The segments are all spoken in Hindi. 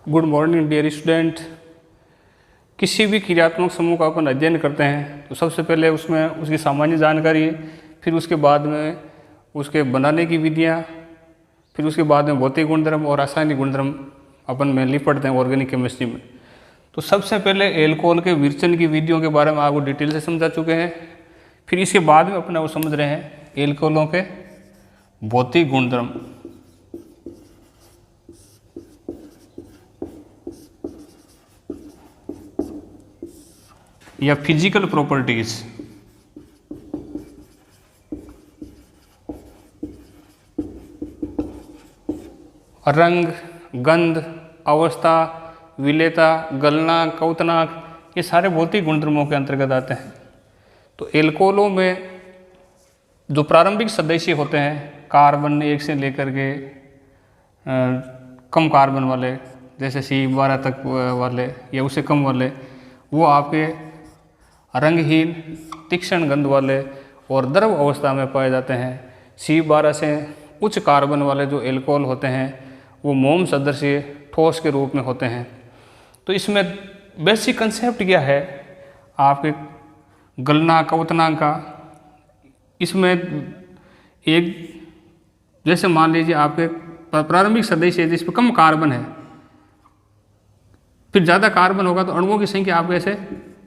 Good morning dear student. किसी भी क्रियात्मक समूह का अपन अध्ययन करते हैं तो सबसे पहले उसमें उसकी सामान्य जानकारी, फिर उसके बाद में उसके बनाने की विधियाँ, फिर उसके बाद में भौतिक गुणधर्म और रासायनिक गुणधर्म अपन मेनली पढ़ते हैं ऑर्गेनिक केमिस्ट्री में। तो सबसे पहले एल्कोहल के विरचन की विधियों के बारे में आपको डिटेल से समझा चुके हैं। फिर इसके बाद में अपने वो समझ रहे हैं एल्कोहलों के भौतिक गुणधर्म। या फिजिकल प्रॉपर्टीज। रंग, गंध, अवस्था, विलेयता, गलनांक, क्वथनांक, ये सारे भौतिक गुणधर्मों के अंतर्गत आते हैं। तो एल्कोहलों में जो प्रारंभिक सदस्य होते हैं कार्बन 1 से लेकर के कम कार्बन वाले, जैसे C12 तक वाले या उससे कम वाले, वो आपके रंगहीन, तीक्ष्ण गंध वाले और द्रव अवस्था में पाए जाते हैं। C12 से उच्च कार्बन वाले जो एल्कोहल होते हैं वो मोम सदृश ठोस के रूप में होते हैं। तो इसमें बेसिक कंसेप्ट क्या है आपके गलनांक, क्वथनांक का। इसमें एक जैसे मान लीजिए आपके प्रारंभिक सदस्य है जिस पर कम कार्बन है, फिर ज़्यादा कार्बन होगा तो अणुओं की संख्या आपके ऐसे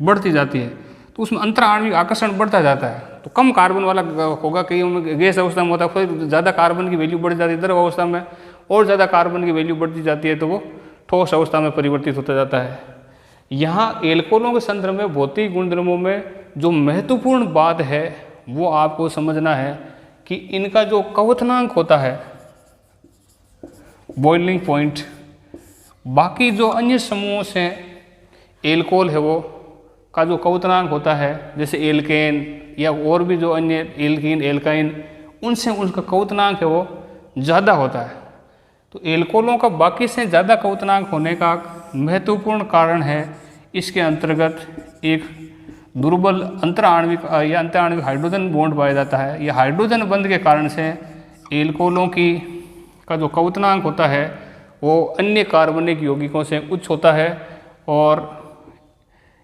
बढ़ती जाती है, तो उसमें अंतराण्विक आकर्षण बढ़ता जाता है। तो कम कार्बन वाला होगा, कई में गैस अवस्था में होता है, फिर ज़्यादा कार्बन की वैल्यू बढ़ जाती है, द्रव अवस्था में और ज़्यादा कार्बन की वैल्यू बढ़ती जाती है, तो वो ठोस अवस्था में परिवर्तित होता जाता है। यहाँ एल्कोहलों के संदर्भ में भौतिक गुणधर्मों में जो महत्वपूर्ण बात है वो आपको समझना है कि इनका जो क्वथनांक होता है, बॉइलिंग पॉइंट, बाकी जो अन्य समूहों से एल्कोहल है वो का जो क्वथनांक होता है, जैसे एल्केन या और भी जो अन्य एल्कीन, एल्काइन, उनसे उनका क्वथनांक है वो ज़्यादा होता है। तो एल्कोहलों का बाकी से ज़्यादा क्वथनांक होने का महत्वपूर्ण कारण है इसके अंतर्गत एक दुर्बल अंतराण्विक या अंतराण्विक हाइड्रोजन बॉन्ड पाया जाता है। यह हाइड्रोजन बंध के कारण से एल्कोहलों की का जो क्वथनांक होता है वो अन्य कार्बनिक यौगिकों से उच्च होता है, और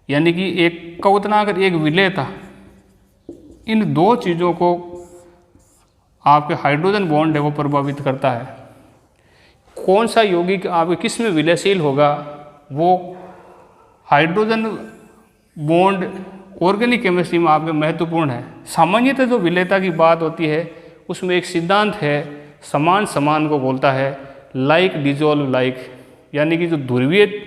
यानी कि एक क्वथनांक और एक विलेयता, इन दो चीज़ों को आपके हाइड्रोजन बॉन्ड है वो प्रभावित करता है। कौन सा यौगिक आपके किस में विलयशील होगा, वो हाइड्रोजन बॉन्ड ऑर्गेनिक केमिस्ट्री में आपके महत्वपूर्ण है। सामान्यतः जो विलेयता की बात होती है उसमें एक सिद्धांत है, समान समान को बोलता है, लाइक डिजोल्व लाइक, यानी कि जो ध्रुवीय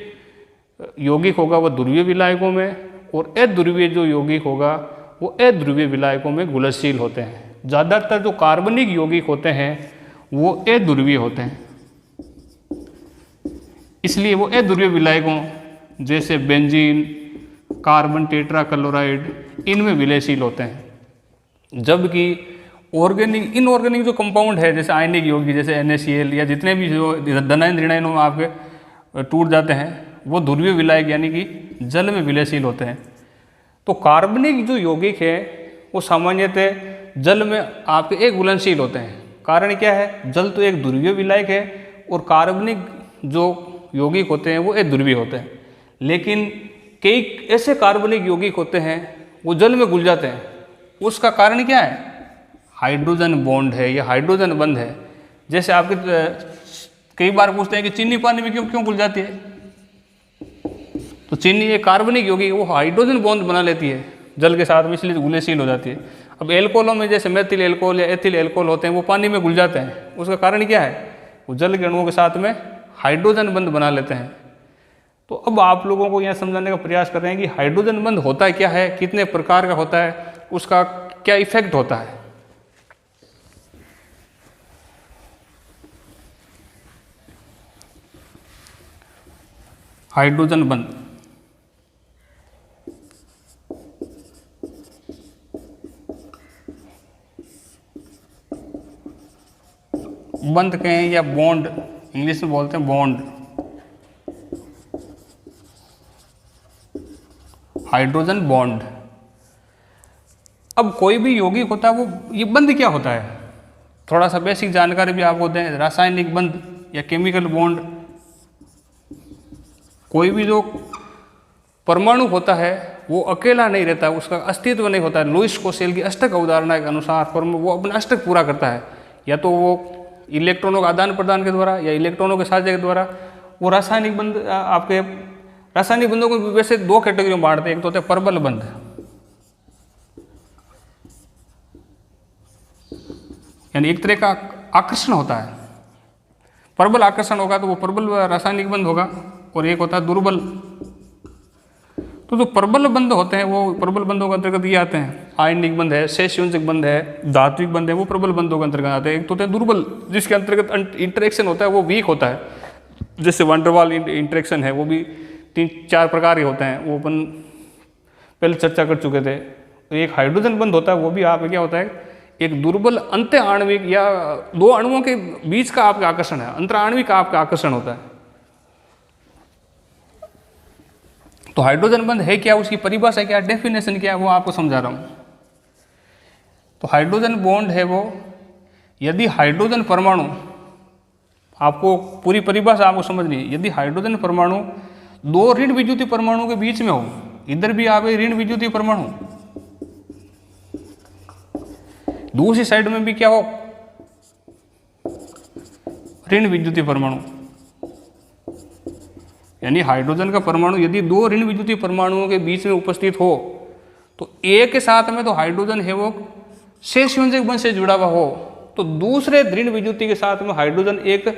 यौगिक होगा वो ध्रुवीय विलायकों में, और अध्रुवीय जो यौगिक होगा वो अध्रुवीय विलायकों में घुलनशील होते हैं। ज़्यादातर जो कार्बनिक यौगिक होते हैं वो अध्रुवीय होते हैं, इसलिए वो अध्रुवीय विलायकों जैसे बेंजीन, कार्बन टेट्राक्लोराइड, इनमें विलयशील होते हैं। जबकि ऑर्गेनिक, इनऑर्गेनिक जो कंपाउंड है जैसे आयनिक यौगिक जैसे NaCl या जितने भी जो धनायन ऋणायनों में आपके टूट जाते हैं वो ध्रुवीय विलायक यानी कि जल में विलयशील होते हैं। तो कार्बनिक जो यौगिक है वो सामान्यतः जल में आपके एक घुलनशील होते हैं। कारण क्या है, जल तो एक ध्रुवीय विलायक है और कार्बनिक जो यौगिक होते हैं वो अध्रुवीय होते हैं। लेकिन कई ऐसे कार्बनिक यौगिक होते हैं वो जल में घुल जाते हैं। उसका कारण क्या है, हाइड्रोजन बॉन्ड है या हाइड्रोजन बंध है। जैसे आपके कई बार पूछते हैं कि चीनी पानी में क्यों घुल जाती है, तो चीनी एक कार्बनिक यौगिक वो हाइड्रोजन बॉन्ड बना लेती है जल के साथ में, इसलिए घुलनशील हो जाती है। अब एल्कोहलों में जैसे मेथिल एल्कोहल या एथिल एल्कोहल होते हैं वो पानी में घुल जाते हैं। उसका कारण क्या है, वो जल के अणुओं के साथ में हाइड्रोजन बंध बना लेते हैं। तो अब आप लोगों को यहाँ समझाने का प्रयास कर रहे हैं कि हाइड्रोजन बंध होता क्या है, कितने प्रकार का होता है, उसका क्या इफेक्ट होता है। हाइड्रोजन बंध बंध कहें या बॉन्ड, इंग्लिश में बोलते हैं बॉन्ड, हाइड्रोजन बॉन्ड। अब कोई भी यौगिक होता है वो ये बंध क्या होता है, थोड़ा सा बेसिक जानकारी भी आपको दें। रासायनिक बंध या केमिकल बॉन्ड, कोई भी जो परमाणु होता है वो अकेला नहीं रहता, उसका अस्तित्व नहीं होता है। लुईस कोसेल की अष्टक अवधारणा के अनुसार वो अपना अष्टक पूरा करता है, या तो वो इलेक्ट्रॉनों का आदान प्रदान के द्वारा या इलेक्ट्रॉनों के साझे के द्वारा। वो रासायनिक बंध, आपके रासायनिक बंधों को वैसे दो कैटेगरी में बांटते हैं। एक तो होता है प्रबल बंध, यानी एक तरह का आकर्षण होता है। प्रबल आकर्षण होगा तो वो प्रबल रासायनिक बंध होगा, और एक होता है दुर्बल। तो जो प्रबल बंध होते हैं वो प्रबल बंधों के अंतर्गत ये आते हैं, आयनिक बंध है, सहसंयोजक बंध है, धात्विक बंध है, वो प्रबल बंधों के अंतर्गत आते हैं। एक तो होते हैं दुर्बल, जिसके अंतर्गत इंटरेक्शन होता है वो वीक होता है, जैसे वंडरवाल इंटरेक्शन है, वो भी 3-4 प्रकार के होते हैं, वो अपन पहले चर्चा कर चुके थे। एक हाइड्रोजन बंध होता है, वो भी आप क्या होता है, एक दुर्बल अंत्य आणविक या दो अणुओं के बीच का आपका आकर्षण है, अंतर आणविक का आपका आकर्षण होता है। तो हाइड्रोजन बंध है क्या, उसकी परिभाषा क्या, डेफिनेशन क्या है, वो आपको समझा रहा हूं। तो हाइड्रोजन बॉन्ड है वो, यदि हाइड्रोजन परमाणु, आपको पूरी परिभाषा आपको समझनी है, यदि हाइड्रोजन परमाणु दो ऋण विद्युतीय परमाणु के बीच में हो, इधर भी आ गए ऋण विद्युतीय परमाणु, दूसरी साइड में भी क्या हो, ऋण विद्युतीय परमाणु, यानी हाइड्रोजन का परमाणु यदि दो ऋण विद्युतीय परमाणुओं के बीच में उपस्थित हो, तो एक के साथ में तो हाइड्रोजन है वो सहसंयोजक बंध से जुड़ा हुआ हो, तो दूसरे ऋण विद्युतीय के साथ में हाइड्रोजन एक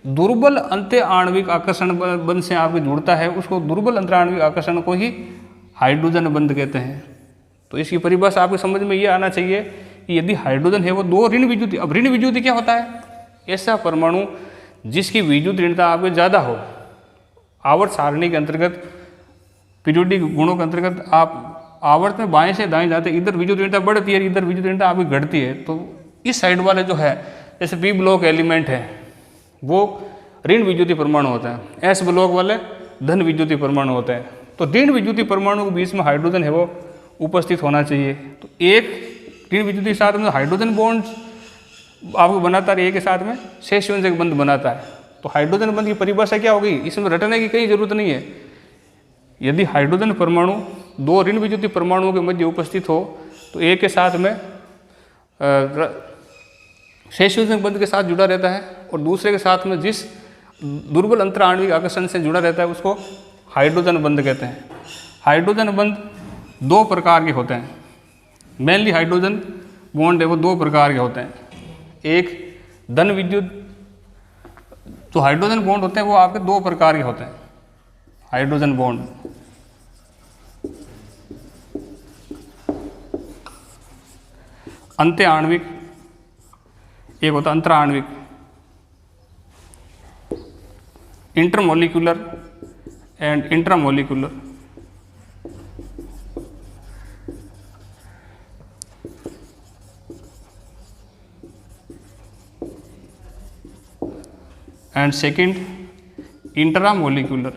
दुर्बल अंत्य आणविक आकर्षण बंध से आपके जुड़ता है, उसको दुर्बल अंतर आणविक आकर्षण को ही हाइड्रोजन बंध कहते हैं। तो इसकी परिभाषा आपके समझ में ये आना चाहिए कि यदि हाइड्रोजन है वो दो ऋण विद्युतीय, अब ऋण विद्युतीय क्या होता है, ऐसा परमाणु जिसकी विद्युत ऋणता आपके ज़्यादा हो, आवर्त सारणी के अंतर्गत पीरियोडिक गुणों के अंतर्गत आप आवर्त में बाएं से दाएं जाते, इधर विद्युत ऋणता बढ़ती है, इधर विद्युत ऋणता आपकी घटती है। तो इस साइड वाले जो है, जैसे पी ब्लॉक एलिमेंट है वो ऋण विद्युतीय परमाणु होता है, एस ब्लॉक वाले धन विद्युतीय परमाणु होते हैं। तो ऋण विद्युतीय परमाणु के बीच में हाइड्रोजन है वो उपस्थित होना चाहिए। तो एक ऋण विद्युतीय के साथ में हाइड्रोजन बॉन्ड आपको बनाता है, एक के साथ में सहसंयोजक बंध बनाता है। तो हाइड्रोजन बंध की परिभाषा क्या होगी, इसमें रटने की कहीं जरूरत नहीं है। यदि हाइड्रोजन परमाणु दो ऋण विद्युतीय परमाणुओं के मध्य उपस्थित हो, तो एक के साथ में सहसंयोजक बंध के साथ जुड़ा रहता है, और दूसरे के साथ में जिस दुर्बल अंतर आणविक आकर्षण से जुड़ा रहता है उसको हाइड्रोजन बंध कहते हैं। हाइड्रोजन बंध दो प्रकार के होते हैं, मेनली हाइड्रोजन बॉन्ड है वो दो प्रकार के होते हैं। एक धन विद्युत, तो हाइड्रोजन बॉन्ड होते हैं वो आपके दो प्रकार के होते हैं। हाइड्रोजन बॉन्ड अंत्य आणविक, एक होता है अंतर आणविक, intermolecular and intramolecular. And second intramolecular.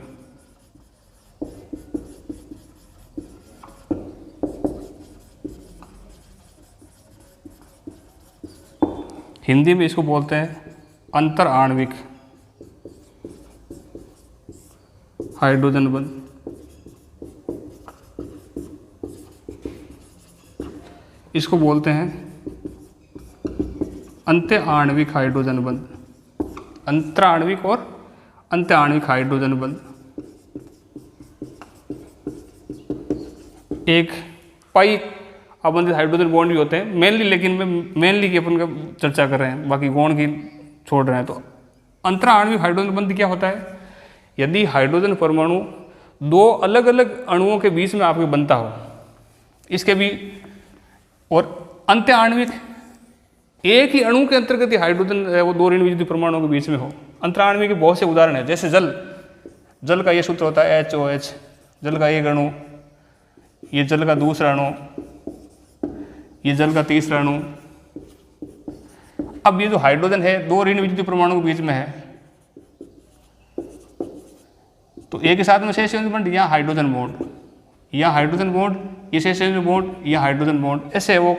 Hindi में इसको बोलते हैं अंतर आणविक हाइड्रोजन बंध। इसको बोलते हैं अंत्य आणविक हाइड्रोजन बंध, अंतर आणविक और अंत्य आणविक हाइड्रोजन बंध। एक पाई अबंधित हाइड्रोजन बॉन्ड भी होते हैं मेनली, लेकिन मेनली की अपन का चर्चा कर रहे हैं, बाकी गौण की छोड़ रहे हैं। तो अंतर आणविक हाइड्रोजन बंध क्या होता है, यदि हाइड्रोजन परमाणु दो अलग अलग अणुओं के बीच में आपके बनता हो, इसके भी, और अंत्य आणविक एक ही अणु के अंतर्गत हाइड्रोजन वो दो ऋण विद्युतीय परमाणुओं के बीच में हो। अंतर आणविक के बहुत से उदाहरण है, जैसे जल का ये सूत्र होता है HOH, जल का एक अणु, ये जल का दूसरा अणु, ये जल का तीसरा अणु। अब ये जो हाइड्रोजन है दो ऋण विद्युतीय परमाणु के बीच में है, तो एक के साथ में सहसंयोजक बंध, यहाँ हाइड्रोजन बॉन्ड, यहाँ हाइड्रोजन बॉन्ड, ये सहसंयोजक बॉन्ड, यहाँ हाइड्रोजन बॉन्ड, ऐसे वो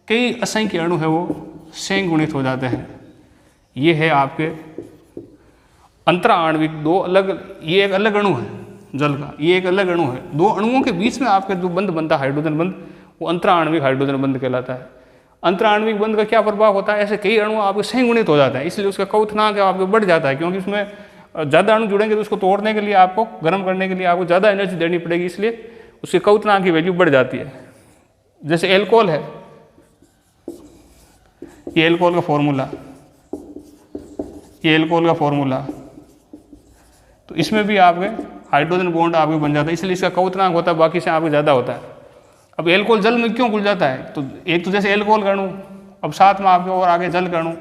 कई असंख्य अणु है वो संगुणित हो जाते हैं। ये है आपके अंतर आणविक दो अलग, ये एक अलग अणु है, जल का, ये एक अलग अणु है। दो अणुओं के बीच में आपके जो बंध बनता है हाइड्रोजन बंध, वो अंतराण्विक हाइड्रोजन बंध कहलाता है। अंतराण्विक बंध का क्या प्रभाव होता है, ऐसे कई अणु आपके संगुणित हो जाते हैं, इसलिए उसका क्वथनांक आपके बढ़ जाता है, क्योंकि उसमें ज़्यादा अणु जुड़ेंगे तो उसको तोड़ने के लिए आपको, गर्म करने के लिए आपको ज़्यादा एनर्जी देनी पड़ेगी, इसलिए उसके क्वथनांक की वैल्यू बढ़ जाती है। जैसे एल्कोहल है, ये एल्कोहल का फॉर्मूला, ये एल्कोहल का फॉर्मूला, तो इसमें भी आपके हाइड्रोजन बॉन्ड आपके बन जाता है, इसलिए इसका क्वथनांक होता है बाकी से आपके ज़्यादा होता है। अब एल्कोहल जल में क्यों घुल जाता है, तो एक तो जैसे एल्कोहल का अणु, अब साथ में आपके और आगे जल का अणु,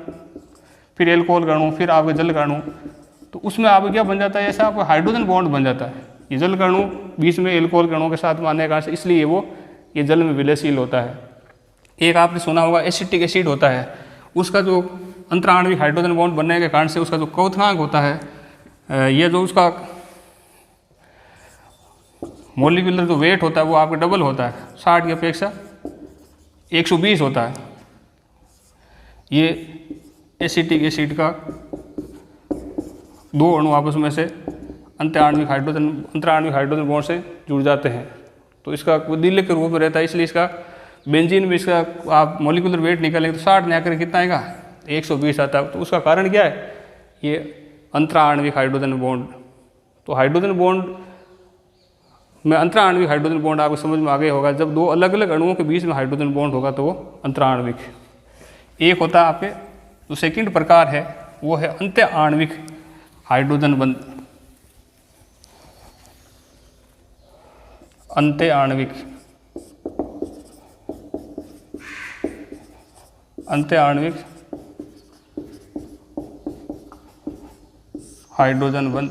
फिर एल्कोहल का अणु, फिर आपके जल का अणु, तो उसमें आपको क्या बन जाता है, ऐसा आपको हाइड्रोजन बॉन्ड बन जाता है। ये जल का अणु बीच में एल्कोहल के अणु के साथ में आने का, इसलिए वो ये जल में विलयशील होता है। एक आपने सुना होगा एसिटिक एसिड होता है, उसका जो अंतराण्विक हाइड्रोजन बॉन्ड बनने के कारण से उसका जो क्वथनांक होता है, ये जो उसका मोलिकुलर जो वेट होता है वो आपका डबल होता है, 60 की अपेक्षा 120 होता है। ये एसिटिक एसिड का दो अणु आपस में से अंतराण्विक हाइड्रोजन बॉन्ड से जुड़ जाते हैं, तो इसका दिल्ले के रूप में रहता है, इसलिए इसका बेंजीन में इसका आप मोलिकुलर वेट निकालेंगे तो 60 नहीं आकर कितना आएगा, 120 आता है। तो उसका कारण क्या है, ये अंतराण्विक हाइड्रोजन बॉन्ड। तो हाइड्रोजन बॉन्ड में अंतराण्विक हाइड्रोजन बॉन्ड आपको समझ में आ गया होगा, जब दो अलग अलग अणुओं के बीच में हाइड्रोजन बॉन्ड होगा तो वो अंतराण्विक। एक होता है आपके जो सेकंड प्रकार है वो है अंत्य आणविक हाइड्रोजन बंध, अंत्य आणविक हाइड्रोजन बंध।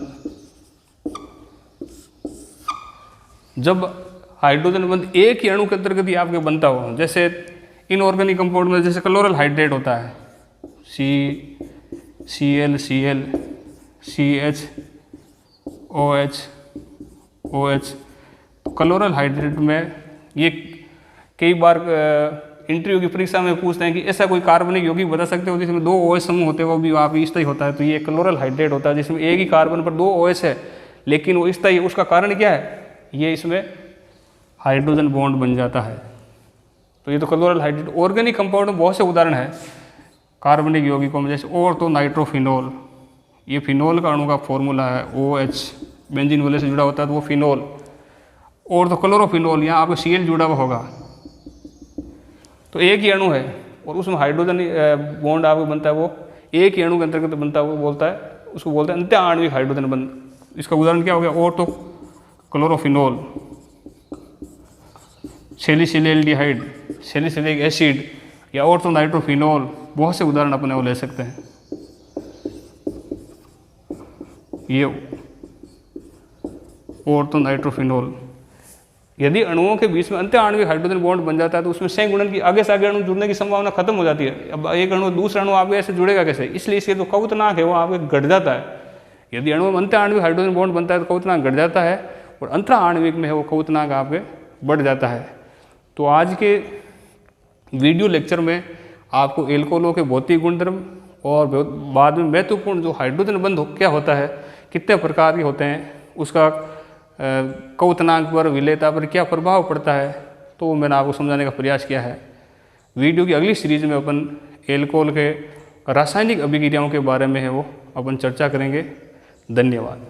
जब हाइड्रोजन बंध एक ही अणु के अंतर्गत ही आपके बनता हो, जैसे इनऑर्गेनिक कंपाउंड में जैसे क्लोरल हाइड्रेट होता है, CCl Cl CH OH, तो क्लोरल हाइड्रेट में ये कई बार इंटरव्यू की परीक्षा में पूछते हैं कि ऐसा कोई कार्बनिक यौगिक बता सकते हो जिसमें 2 OH समूह होते हैं, वो भी आप स्थायी होता है, तो ये क्लोरल हाइड्रेट होता है जिसमें एक ही कार्बन पर 2 OH है लेकिन वो स्थायी। उसका कारण क्या है, ये इसमें हाइड्रोजन बॉन्ड बन जाता है। तो ये तो क्लोरल हाइड्रेट। ऑर्गेनिक कंपाउंड में बहुत से उदाहरण है कार्बनिक यौगिकों में, जैसे और तो नाइट्रोफिनोल, ये फिनोल का अणु का फॉर्मूला है OH, बेंजीन वाले से जुड़ा होता है तो वो फिनोल। और तो क्लोरोफिनोल, यहाँ आपको Cl जुड़ा हुआ होगा, तो एक ही अणु है और उसमें हाइड्रोजन बॉन्ड आपको बनता है, वो एक ही अणु के अंतर्गत बनता है, वो बोलता है, उसको बोलते हैं अंत्य आणविक हाइड्रोजन बंध। इसका उदाहरण क्या हो गया, और तो क्लोरोफिनोल, सैलिसिलएल्डिहाइड, सैलिसिलिक एसिड, या और तो नाइट्रोफिनोल, बहुत से उदाहरण अपने वो ले सकते हैं। ये और तो नाइट्रोफिनोल। यदि अणुओं के बीच में अंत्य आणविक हाइड्रोजन बॉन्ड बन जाता है तो उसमें संगुणन की आगे से आगे अणु जुड़ने की संभावना खत्म हो जाती है। अब एक अणु दूसरा अणु आपके ऐसे जुड़ेगा कैसे, इसलिए इसके जो क्वथनांक है वो आपके घट जाता है। यदि अणु में अंत्य आणविक हाइड्रोजन बॉन्ड बनता है तो क्वथनांक घट जाता है, और अंतरा आणविक में है वो क्वथनांक आपके बढ़ जाता है। तो आज के वीडियो लेक्चर में आपको एल्कोहलों के भौतिक गुणधर्म और बाद में महत्वपूर्ण जो हाइड्रोजन बंध क्या होता है, कितने प्रकार के होते हैं, उसका क्वथनांक पर, विलेयता पर क्या प्रभाव पड़ता है, तो मैंने आपको समझाने का प्रयास किया है। वीडियो की अगली सीरीज में अपन एल्कोहल के रासायनिक अभिक्रियाओं के बारे में है वो अपन चर्चा करेंगे। धन्यवाद।